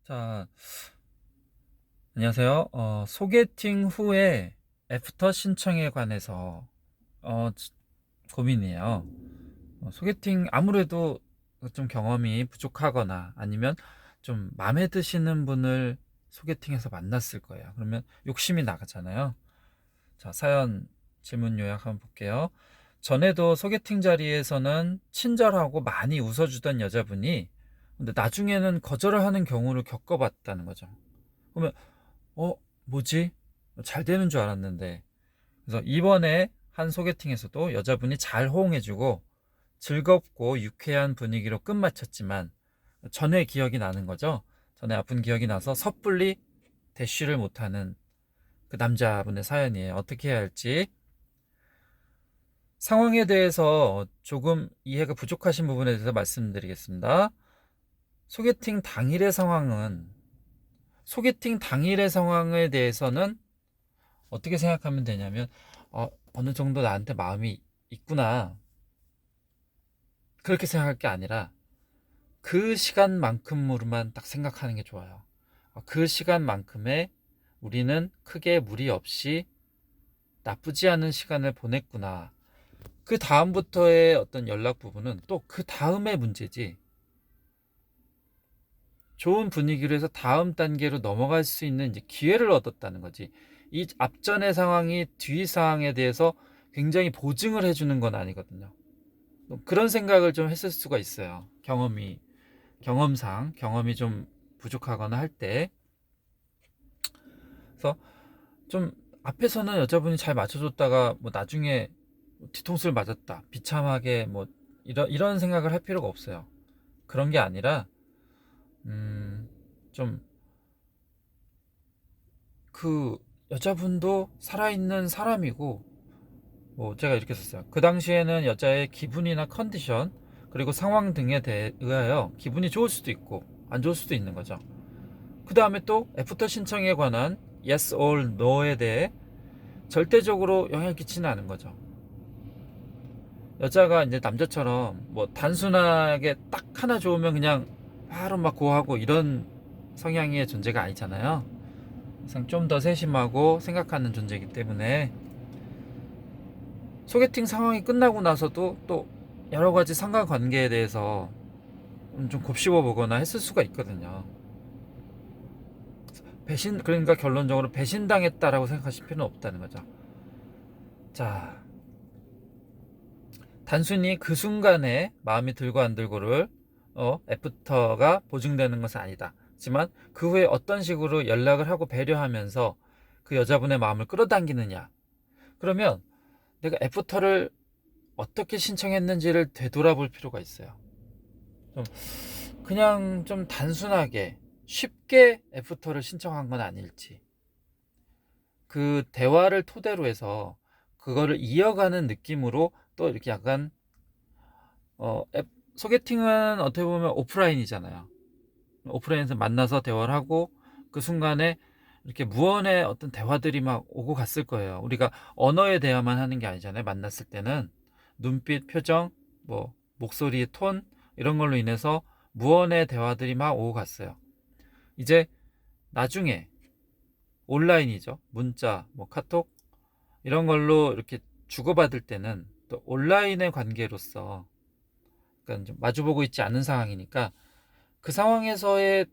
자, 안녕하세요. 소개팅 후에 애프터 신청에 관해서 고민이에요. 소개팅 아무래도 좀 경험이 부족하거나 아니면 좀 마음에 드시는 분을 소개팅에서 만났을 거예요. 그러면 욕심이 나가잖아요. 자, 사연 질문 요약 한번 볼게요. 전에도 소개팅 자리에서는 친절하고 많이 웃어주던 여자분이 근데 나중에는 거절을 하는 경우를 겪어봤다는 거죠. 그러면 어, 뭐지? 잘 되는 줄 알았는데. 그래서 이번에 한 소개팅에서도 여자분이 잘 호응해주고 즐겁고 유쾌한 분위기로 끝마쳤지만 전에 기억이 나는 거죠. 전에 아픈 기억이 나서 섣불리 대쉬를 못하는 그 남자분의 사연이에요. 어떻게 해야 할지. 상황에 대해서 조금 이해가 부족하신 부분에 대해서 말씀드리겠습니다. 소개팅 당일의 상황은 소개팅 당일의 상황에 대해서는 어떻게 생각하면 되냐면 어느 정도 나한테 마음이 있구나 그렇게 생각할 게 아니라 그 시간만큼으로만 딱 생각하는 게 좋아요. 그 시간만큼에 우리는 크게 무리 없이 나쁘지 않은 시간을 보냈구나. 그 다음부터의 어떤 연락 부분은 또 그 다음의 문제지. 좋은 분위기로 해서 다음 단계로 넘어갈 수 있는 이제 기회를 얻었다는 거지. 이 앞전의 상황이 뒤 상황에 대해서 굉장히 보증을 해주는 건 아니거든요. 그런 생각을 좀 했을 수가 있어요. 경험이 좀 부족하거나 할 때. 그래서 좀 앞에서는 여자분이 잘 맞춰줬다가 뭐 나중에 뒤통수를 맞았다. 비참하게 뭐 이런 생각을 할 필요가 없어요. 그런 게 아니라, 좀 그 여자분도 살아있는 사람이고, 뭐 제가 이렇게 썼어요. 그 당시에는 여자의 기분이나 컨디션 그리고 상황 등에 의하여 기분이 좋을 수도 있고 안 좋을 수도 있는 거죠. 그 다음에 또 애프터 신청에 관한 yes or no에 대해 절대적으로 영향을 끼치는 않은 거죠. 여자가 이제 남자처럼 뭐 단순하게 딱 하나 좋으면 그냥 바로 막 고하고 이런 성향의 존재가 아니잖아요. 항상 좀 더 세심하고 생각하는 존재이기 때문에 소개팅 상황이 끝나고 나서도 또 여러 가지 상관관계에 대해서 좀 곱씹어 보거나 했을 수가 있거든요. 그러니까 결론적으로 배신당했다라고 생각하실 필요는 없다는 거죠. 자, 단순히 그 순간에 마음이 들고 안 들고를 애프터가 보증되는 것은 아니다. 하지만 그 후에 어떤 식으로 연락을 하고 배려하면서 그 여자분의 마음을 끌어당기느냐. 그러면 내가 애프터를 어떻게 신청했는지를 되돌아볼 필요가 있어요. 좀 그냥 좀 단순하게 쉽게 애프터를 신청한 건 아닐지. 그 대화를 토대로 해서 그거를 이어가는 느낌으로 또 이렇게 약간 어, 소개팅은 어떻게 보면 오프라인이잖아요. 오프라인에서 만나서 대화를 하고 그 순간에 이렇게 무언의 어떤 대화들이 막 오고 갔을 거예요. 우리가 언어의 대화만 하는 게 아니잖아요. 만났을 때는 눈빛, 표정, 뭐 목소리의 톤 이런 걸로 인해서 무언의 대화들이 막 오고 갔어요. 이제 나중에 온라인이죠. 문자, 뭐 카톡 이런 걸로 이렇게 주고받을 때는 또 온라인의 관계로서 그러니까 마주보고 있지 않은 상황이니까 그 상황에서의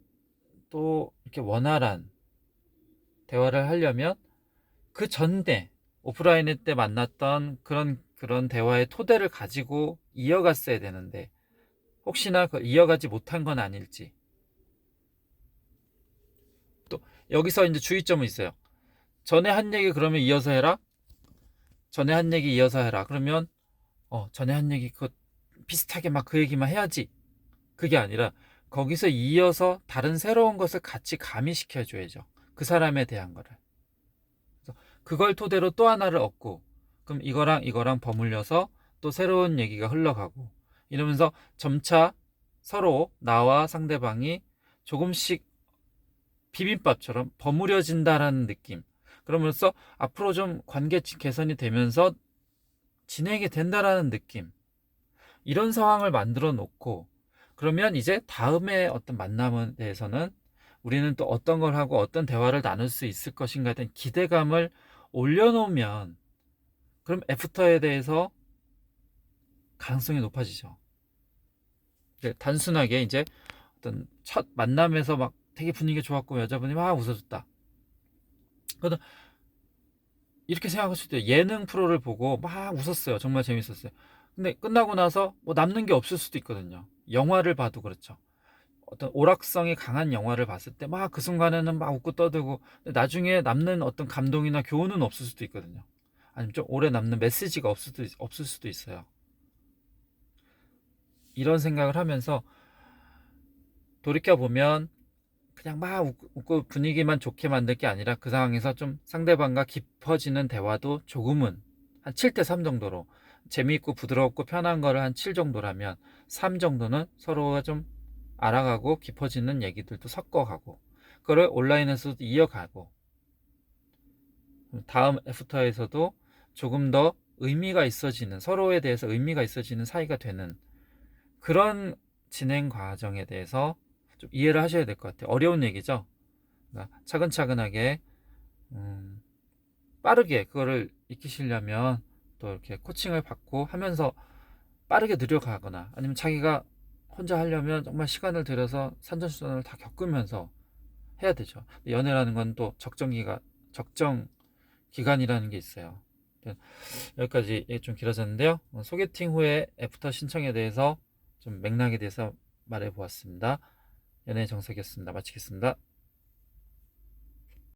또 이렇게 원활한 대화를 하려면 그 전에 오프라인 때 만났던 그런 대화의 토대를 가지고 이어갔어야 되는데 혹시나 이어가지 못한 건 아닐지. 또 여기서 이제 주의점은 있어요. 전에 한 얘기 그러면 이어서 해라. 전에 한 얘기 이어서 해라. 그러면 전에 한 얘기 그 비슷하게 막 그 얘기만 해야지. 그게 아니라 거기서 이어서 다른 새로운 것을 같이 가미시켜 줘야죠. 그 사람에 대한 거를. 그래서 그걸 토대로 또 하나를 얻고 그럼 이거랑 버물려서 또 새로운 얘기가 흘러가고 이러면서 점차 서로 나와 상대방이 조금씩 비빔밥처럼 버무려진다라는 느낌. 그러면서 앞으로 좀 관계 개선이 되면서 진행이 된다라는 느낌. 이런 상황을 만들어 놓고 그러면 이제 다음에 어떤 만남에 대해서는 우리는 또 어떤 걸 하고 어떤 대화를 나눌 수 있을 것인가에 대한 기대감을 올려놓으면 그럼 애프터에 대해서 가능성이 높아지죠. 단순하게 이제 어떤 첫 만남에서 막 되게 분위기가 좋았고 여자분이 막 웃어줬다. 그래도 이렇게 생각할 수도 있어요. 예능 프로를 보고 막 웃었어요. 정말 재밌었어요. 근데 끝나고 나서 뭐 남는 게 없을 수도 있거든요. 영화를 봐도 그렇죠. 어떤 오락성이 강한 영화를 봤을 때 막 그 순간에는 막 웃고 떠들고 나중에 남는 어떤 감동이나 교훈은 없을 수도 있거든요. 아니면 좀 오래 남는 메시지가 없을 수도 있어요. 이런 생각을 하면서 돌이켜보면 그냥 막 웃고 분위기만 좋게 만들 게 아니라 그 상황에서 좀 상대방과 깊어지는 대화도 조금은 한 7대 3 정도로 재미있고 부드럽고 편한 거를 한 7 정도라면 3 정도는 서로가 좀 알아가고 깊어지는 얘기들도 섞어가고 그걸 온라인에서도 이어가고 다음 애프터에서도 조금 더 의미가 있어지는 서로에 대해서 의미가 있어지는 사이가 되는 그런 진행 과정에 대해서 좀 이해를 하셔야 될 것 같아요. 어려운 얘기죠. 그러니까 차근차근하게 빠르게 그거를 익히시려면 또 이렇게 코칭을 받고 하면서 빠르게 늘려가거나 아니면 자기가 혼자 하려면 정말 시간을 들여서 산전수전을 다 겪으면서 해야 되죠. 연애라는 건 또 적정 기간이라는 게 있어요. 여기까지 좀 길어졌는데요. 소개팅 후에 애프터 신청에 대해서 좀 맥락에 대해서 말해 보았습니다. 연애 정석이었습니다. 마치겠습니다.